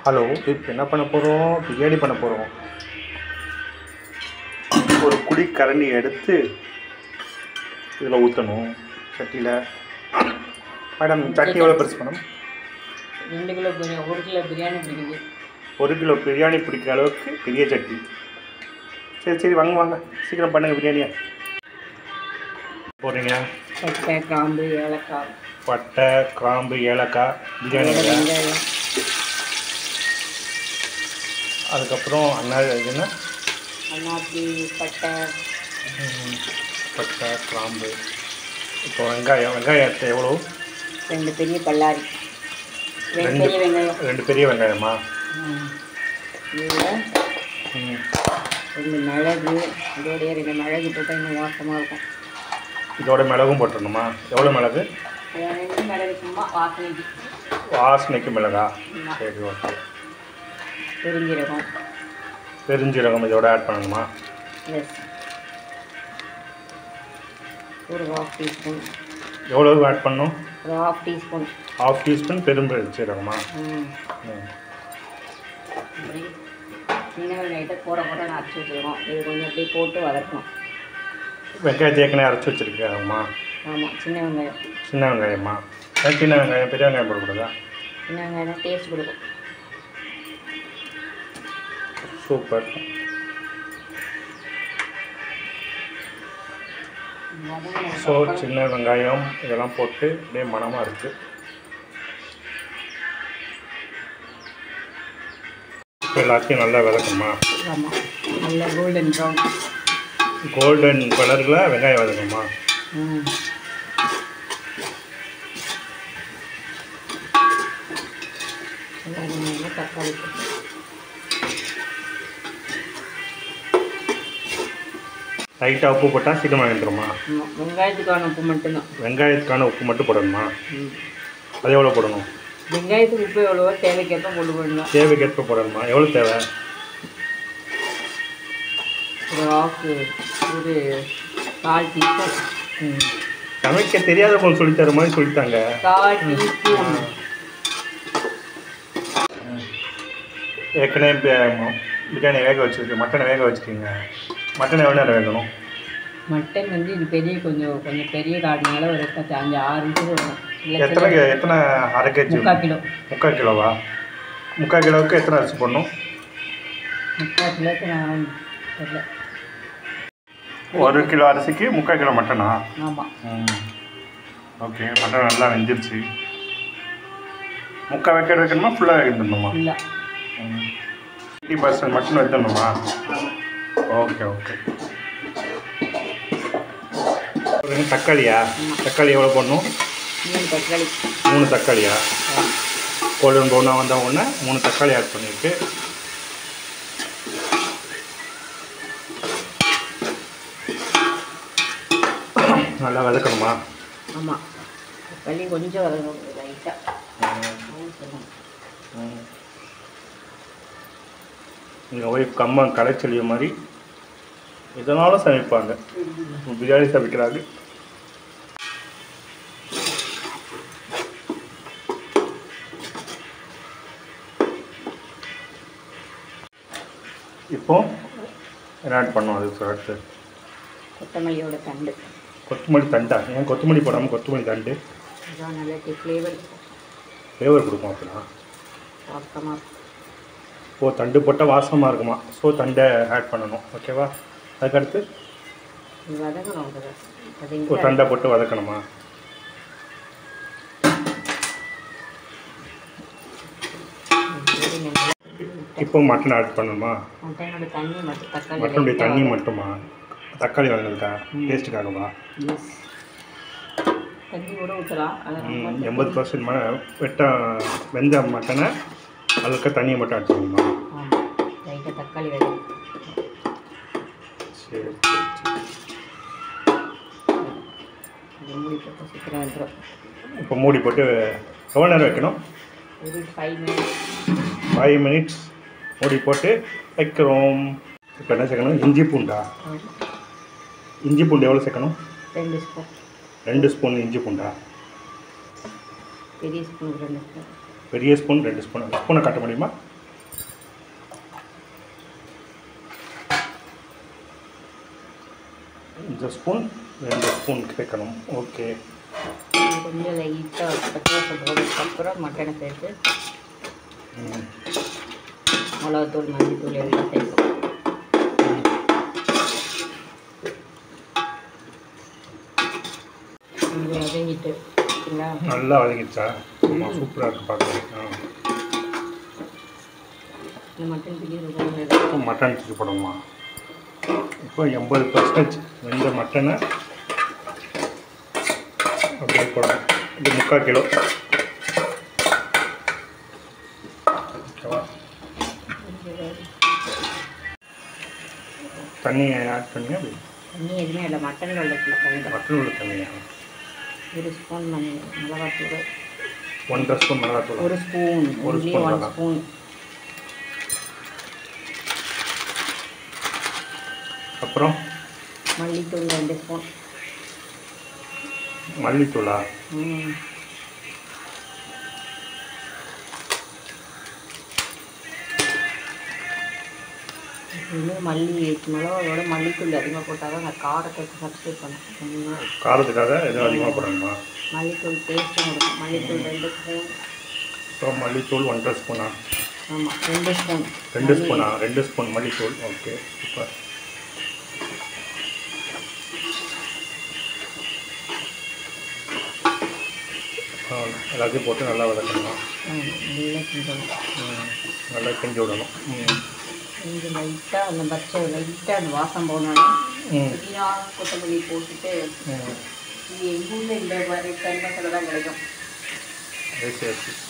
Hello, இப்போ என்ன பண்ண போகிறோம்? பிரியாணி பண்ண போகிறோம். ஒரு குழி கரண்டி எடுத்து இதில் ஊற்றணும் சட்டியில். மேடம், சட்டி எவ்வளோ பெருசு madam? 2 kilo biryani, 1 kilo biryani பிடிக்குது. 1 கிலோ பிரியாணி பிடிக்கிற அளவுக்கு பெரிய சட்டி. சரி வாங்க சீக்கிரம் பண்ணுங்கள் பிரியாணியை. போடுறீங்க பட்டை, கிராம்பு, ஏலக்காய். பட்டை, கிராம்பு, ஏலக்காய், பிரியாணி வெங்காயம். அதுக்கப்புறம் என்ன அன்னாசி, பட்டை, கிராம்பு. இப்போ வெங்காயத்தை எவ்வளோ? 2 பெரிய பல்லாரி, 2 பெரிய வெங்காயம். 2 பெரிய வெங்காயமா? இதில் 2 மிளகு, இதோடைய 2 மிளகு போட்டால் இன்னும் வாசமாக இருக்கும். இதோட மிளகும் போட்டுடணுமா? எவ்வளோ மிளகு? 2 மிளகு சும்மா வாசனைக்கு. வாசனைக்கு மிளகா? சரி, ஓகே. பெருஞ்சீரகம் இதோட ஆட் பண்ணணுமா? எஸ், ஒரு 1/2 டீஸ்பூன். எவ்வளோ ஆட் பண்ணணும்? ஒரு 1/2 டீஸ்பூன். 1/2 டீஸ்பூன் பெருஞ்சீரகமா? சின்ன வெங்காயத்தை போட நான் அரைச்சி வச்சுருக்கோம். இது கொஞ்சம் அப்படியே போட்டு வதக்கணும். வெங்காயத்தை ஏற்கனவே அரைச்சி வச்சுருக்கேம்மா? ஆமாம், சின்ன வெங்காயம். சின்ன வெங்காயம்மா? சின்ன வெங்காயம், பெரிய வெங்காயம் போடக்கூடாதா? சின்ன வெங்காயம் தான் டேஸ்ட் கொடுக்கும். சூப்பர். ஸோ சின்ன வெங்காயம் இதெல்லாம் போட்டு அப்படியே மணமாக இருக்குது. எல்லாத்தையும் நல்லா வதக்கணுமா? ஆமாம், நல்லா கோல்டன் ப்ரௌன், கோல்டன் கலரில் வெங்காயம் வதக்கணுமா? தக்காளி லைட்டாக உப்பு போட்டால் சீக்கிரமாக வந்துடுமா? வெங்காயத்துக்கான உப்பு மட்டும்தான். வெங்காயத்துக்கான உப்பு மட்டும் போடணுமா? அது எவ்வளோ போடணும்? வெங்காயத்துக்கு உப்பு எவ்வளவோ தேவைக்கேற்ப போட்டு போடணும். தேவைக்கேற்ப போடணுமா? எவ்வளோ தேவை? ஒரு 4 டீஸ்பூன். சமைக்க தெரியாதவங்க சொல்லித்தர மாதிரி சொல்லித்தாங்க. 4 டீஸ்பூன். ஏற்கனவே பிரியாணி வேக வச்சுருக்கு, மட்டனை வேக வச்சுருக்கீங்க. மட்டன் எவ்வளோ நேரம் வேகணும்? மட்டன் வந்து இது கொஞ்சம் பெரிய காட்டினால ஒரு 5-6 நிமிஷம் வரும். எத்தனை அரை கேஜி? 3/4 கிலோ. 3/4 கிலோவா? 3/4 கிலோவுக்கு எத்தனை அரிசி போடணும்? 3/4 கிலோவுக்கு நான் தெரியல. 1 கிலோ அரிசிக்கு 3/4 கிலோ மட்டனா? ஆமாம். ஓகே, மட்டன் நல்லா வெந்துருச்சு. 3/4 வேக்காடு வைக்கணுமா? ஃபுல்லாக வைக்கணுமா? இல்லை, 50% மட்டன் வைக்கணுமா? ஓகே. தக்காளியா? தக்காளி எவ்வளோ போடணும்? 3 தக்காளி. 3 தக்காளியா? கோல்டன் ப்ரௌனாக வந்த உடனே 3 தக்காளி ஆட் பண்ணியிருக்கு. நல்லா வதக்கணுமா? ஆமாம், தக்காளி கொஞ்சம் வதக்கணும் லைட்டாக. எங்கள் ஒய்ஃப் கம்மன் கடைச்சொல்லிய மாதிரி எதனாலும் சமைப்பாங்க. பிரியாணி சமைக்கிறாங்க. இப்போ என்ன ஆட் பண்ணோம்? அது சொல்லிட்டு கொத்தமல்லியோட தண்டு. கொத்தமல்லி தண்டா? ஏன் கொத்தமல்லி போடாமல் கொத்தமல்லி தண்டு? நல்ல ஃப்ளேவர் கொடுக்கும். அப்படின்னா வாசமாக. தண்டு போட்டால் வாசமாக இருக்குமா? ஸோ தண்டை ஆட் பண்ணணும். ஓகேவா? அதுக்கடுத்து வதக்கணும். தண்டை போட்டு வதக்கணுமா? இப்போ மட்டன் ஆட் பண்ணணுமா? மட்டனுடைய தண்ணி மட்டுமா? தக்காளி வதங்கினதுக்கா? டேஸ்ட்டுக்காகவா? தண்ணி கூட ஊற்றலாம். 80% வெந்த மட்டனை அதுக்கு தண்ணியை மட்டும் ஆட் பண்ணணுமா? லைட்டாக தக்காளி வேணும். சரி, மூடி போட்டு சீக்கிரம் வந்துடும். இப்போ மூடி போட்டு எவ்வளோ நேரம் வைக்கணும்? ஒரு 5 மினிட்ஸ். 5 மினிட்ஸ் மூடி போட்டு வைக்கிறோம். இப்போ என்ன சேர்க்கணும்? இஞ்சி பூண்டா? இஞ்சி பூண்டு எவ்வளோ சேர்க்கணும்? 2 ஸ்பூன். 2 ஸ்பூன் இஞ்சி பூண்டா? பெரிய ஸ்பூன் 2 ஸ்பூன். பெரிய ஸ்பூன் 2 ஸ்பூன். ஸ்பூனை காட்ட முடியுமா? 1 ஸ்பூன் 2 ஸ்பூன் சேர்க்கணும். ஓகே. கொஞ்சம் லைட்டாக பச்சை போடுறதுக்கப்புறம் மட்டனை சேர்த்து மிளகாத்தூள் மல்லித்தூள் எல்லாம் சேர்க்கணும். கொஞ்சம் வதங்கிட்டு நல்லா வதங்கிடுச்சா? சூப்பராக இருக்குது பார்க்குறேன். இந்த மட்டன் பிரியாணி மட்டன் தூக்கி போடணுமா? இப்போ 80% வெந்த மட்டனை அப்படியே போடணும். இது 3/4 கிலோ. ஓகேவா? தண்ணியை ஆட் பண்ணி அப்படி தண்ணி எதுவுமே இல்லை, மட்டனில் உள்ள தண்ணி. மட்டன் உள்ள தண்ணியா? 1 ஸ்பூன் மிளகாத்தூள், 1/2 ஸ்பூன் மிளகாத்தூள், 1 ஸ்பூன், 1 ஸ்பூன். அப்புறம் மல்லித்தூள் 2 ஸ்பூன். மல்லித்தூளா? மிளகாவோட மல்லித்தூள் அதிகமாக போட்டால் தான் அந்த காரத்தை சப்ஸ்டியூட் பண்ணும். காரத்துக்காக எதுவும் அதிகமாக போடணுமா? மல்லித்தூள் டேஸ்ட்டும் கொடுக்கும். மல்லித்தூள் 2 ஸ்பூன். அப்புறம் மல்லித்தூள் 1/2 ஸ்பூனா? ஆமாம், 2 ஸ்பூன். 2 ஸ்பூனா? 2 ஸ்பூன் மல்லித்தூள். Okay, super. எல்லாத்தையும் போட்டு நல்லா வதக்கணும். நல்லா கிண்டி விடணும். கொஞ்சம் லைட்டாக அந்த பச்சை லைட்டாக அந்த வாசம் போனோன்னா புதினா கொத்தமல்லி போட்டுட்டு, இது எங்கள் ஊரில் இந்த மாதிரி கறி மசாலா தான் கிடைக்கும்.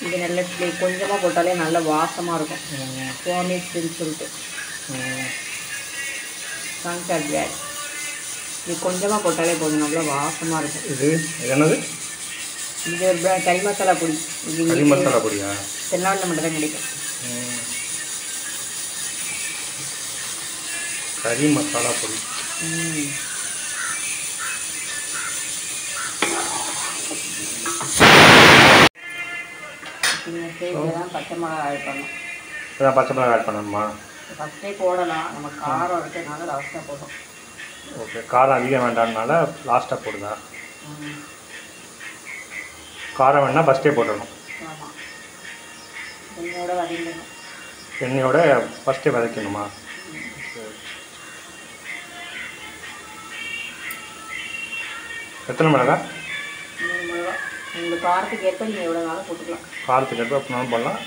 இது நல்ல கொஞ்சமாக போட்டாலே நல்ல வாசமாக இருக்கும். சுவாமின்னு சொல்லிட்டு கான்சாட் பேட் இது கொஞ்சமாக போட்டாலே போதும், நல்லா வாசமாக இருக்கும். இது என்னது? இது ஒரு கறி மசாலா பொடி. இது கறி மசாலா பொடியா? தென்னாட்டில் மட்டும் தான் கிடைக்கும். கறி மசாலா பொடி. தான் பச்சை மிளகா ஆட் பண்ணணும். அதான் பச்சை மிளகா ஆட் பண்ணணுமா? ஃபஸ்ட்டே போடலாம், நம்ம காரம் இருக்கிறதுனால லாஸ்ட்டாக போடும். ஓகே, காரம் அதிகம் வேண்டாம்னால லாஸ்ட்டாக போடுதா? காரம் வேணால் ஃபஸ்ட்டே போடணும். ஆமாம், எண்ணெயோட வதங்கணும். எண்ணெயோட ஃபஸ்ட்டே வதக்கணுமா? எத்தனை மிளகா? 3 மிளகா. உங்கள் காரத்துக்கு ஏற்ப நீங்கள் எவ்வளோ நாளும் போட்டுக்கலாம். காரத்துக்கு ஏற்ப எப்படினாலும் போடலாம்.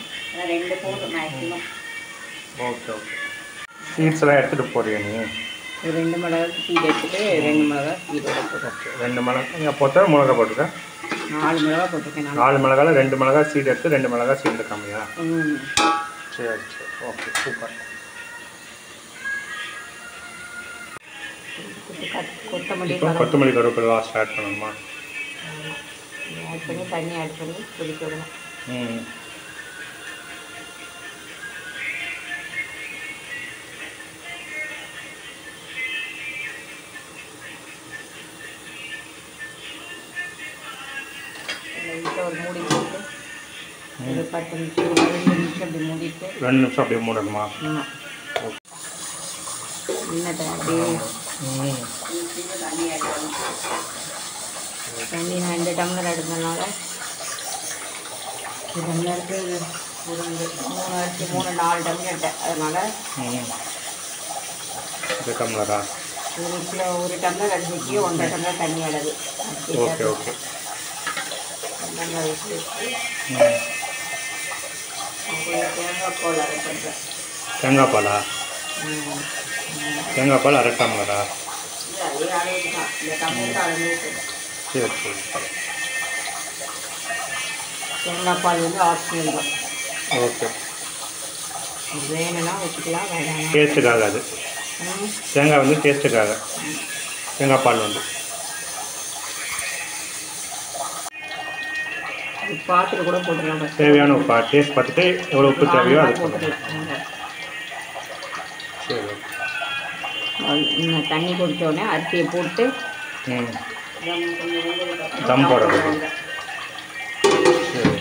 2 போதும் மேக்ஸிமம். Okay okay. சீட்ஸ் எல்லாம் எடுத்துகிட்டு போறியா நீ? ஒரு 2 மிளகா சீட் எடுத்துகிட்டு 2 மிளகா சீடோட போட்டு. ஓகே, 2 மிளகா நீங்கள் போட்டால் மிளகா போட்டுருக்கேன். 4 மிளகா போட்டிருக்கேன். 4 மிளகாவில் 2 மிளகா சீடு எடுத்து 2 மிளகா சீடு எடுக்காமையா? சரி சரி, ஓகே, சூப்பர். கொத்தமல்லி கருவேப்பிலை லாஸ்ட் ஆட் பண்ணணுமா? ஆட் பண்ணி தண்ணி ஆட் பண்ணி கொதிக்க விடணும். லைட்டாக ஒரு மூடி போட்டு ஒரு 10 நிமிஷம் 2 நிமிஷம் அப்படி மூடிட்டு 2 நிமிஷம் அப்படியே மூடணுமா? அப்படியே தண்ணி ஆட் பண்ணணும். தண்ணி நான் 2 டம்ளர் எடுத்ததுனால டம்ளருக்கு ஒரு 3-4 டம்ளர் எடுத்தேன். அதனால் 1 டம்ளரா? 1 டம்ளர் அரிசிக்கு 1.5 டம்ளர் தண்ணி ஆடுது. Okay okay. தேங்காய் பால் அரை பண்ணுறேன். தேங்காய் பாலா? தேங்காய் பால் 1/2 டம்ளரா? அதே அளவுக்கு தான், இந்த டம்ளருக்கு அளவு. சரி சரி. தேங்காய் பால் வந்து ஆப்ஷனல் தான். ஓகே, வேணும்னா வச்சுக்கலாம், வேணாம் டேஸ்ட்டுக்காக. அது தேங்காய் வந்து டேஸ்ட்டுக்காக, தேங்காய் பால் வந்து பார்த்துட்டு கூட போட்டுக்கலாம். தேவையான உப்பு டேஸ்ட் பார்த்துட்டு எவ்வளோ உப்பு தேவையோ அது போட்டுக்கலாம். சரி, தண்ணி குடித்தோடனே அரிசியை போட்டு தம் போடணும். சரி,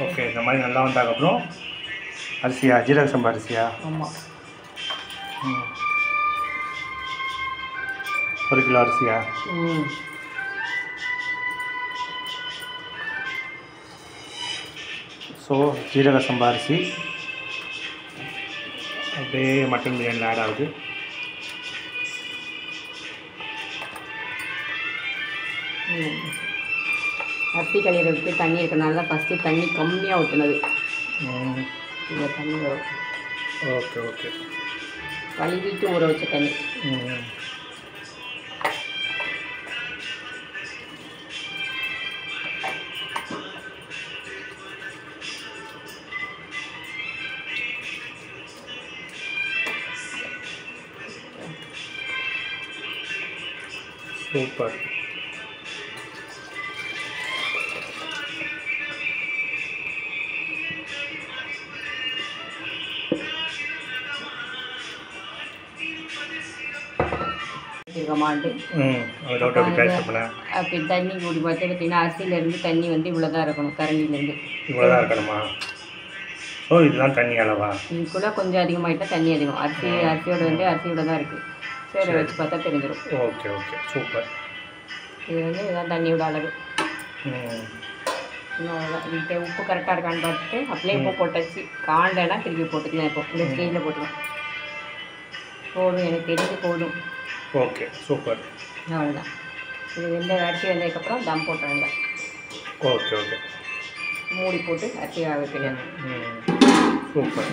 ஓகே. இந்த மாதிரி நல்லா வந்ததுக்கப்புறம் அரிசியா? ஜீரக சம்பா அரிசியா? ஆமாம். 1 கிலோ அரிசியா? ஸோ ஜீரக சம்பா அரிசி அப்படியே மட்டன் பிரியாணியில் ஆட் ஆகுது. அரிசி கழிவுறதுக்கு தண்ணி இருக்கிறனால ஃபஸ்ட்டு தண்ணி கம்மியாக ஊற்றுனது. இந்த தண்ணி வரும். Okay okay. கழுவிட்டு ஊற வச்ச தண்ணி. சூப்பர். மாட்டு அப்படி தண்ணி கூடி பார்த்து பார்த்தீங்கன்னா அரிசியிலேருந்து தண்ணி வந்து இவ்வளோதான் இருக்கணும். கரண்டிலேருந்து இவ்வளோதான் இருக்கணுமா? ஸோ இதுதான் தண்ணி அளவா? இதுக்குள்ளே கொஞ்சம் அதிகமாகிட்டா தண்ணி அதிகம். அரிசியோட வந்து அரிசியோட தான் இருக்குது. சரி வச்சு பார்த்தா தெரிஞ்சிடும். Okay okay super. இது வந்து இதுதான் தண்ணியோட அளவு. இன்னும் இதுக்கு உப்பு கரெக்டாக இருக்கான்னு பார்த்துட்டு அப்படியே உப்பு போட்டாச்சு. காண்டனா திருப்பி போட்டுக்கலாம். இப்போ இந்த ஸ்டேஜில் போட்டுக்கலாம். போதும், எனக்கு தெரிஞ்சு போதும். Okay super. அவ்வளோதான். இது வெந்த அரிசி வந்ததுக்கப்புறம் தம் போட்டுறாங்க. Okay okay. மூடி போட்டு அரிசி ஆக வைக்கணும். சூப்பர்.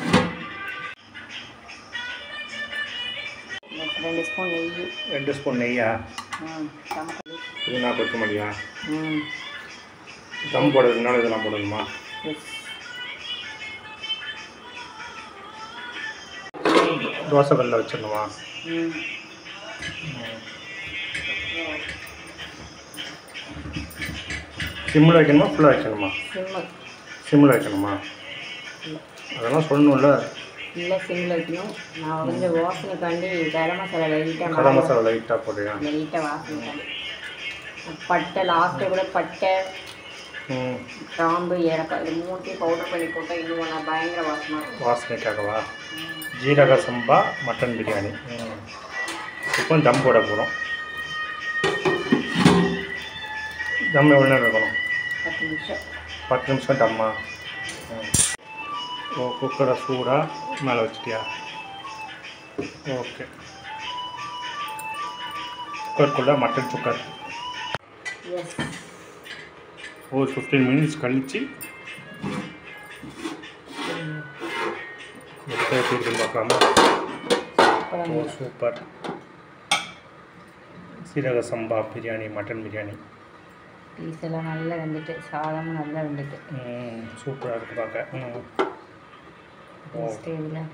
2 ஸ்பூன் நெய். 2 ஸ்பூன் நெய்யா? புதினா கொத்தமல்லியா? தம் போடுறதுனால இதெல்லாம் போடணுமா? தோசை கல்லில் வச்சிடணுமா? சிம்மில் வைக்கணுமா ஃபுல்லாக வைக்கணுமா? சிம்மில் வைக்கணுமா? அதெல்லாம் சொல்லணும்ல. இல்லை சிம்மில் வைக்கணும். நான் வந்து வாசனைக்காண்டி கரம் மசாலா லைட்டாக போடுறியா? லைட்டாக வாசனைக்காண்டி பட்டை லாஸ்ட்டு கூட பட்டை கிராம்பு ஏலக்காய் இது 3 பவுடர் பண்ணி போட்டால் இன்னும் நான் பயங்கர வாசனைக்காகவா? ஜீரக சம்பா மட்டன் பிரியாணி. இப்போ தம் போட போகிறோம். தம் எவ்வளோ நேரம் இருக்கணும்? 10 நிமிஷம். 10 நிமிஷம் தம்மா? ஓ குக்கரை சூடாக மேலே வச்சிட்டியா? ஓகே. குக்கருக்குள்ளே மட்டன் சுக்கர். ஒரு 15 மினிட்ஸ் கழிச்சு எப்படி இருக்குன்னு பார்க்கலாமா? ஓ சூப்பர். சீரக சம்பா பிரியாணி மட்டன் பிரியாணி. பீஸ் எல்லாம் நல்லா வெந்துட்டு, சாதமும் நல்லா வெந்துட்டு சூப்பராக இருக்குது பார்க்க. இதில்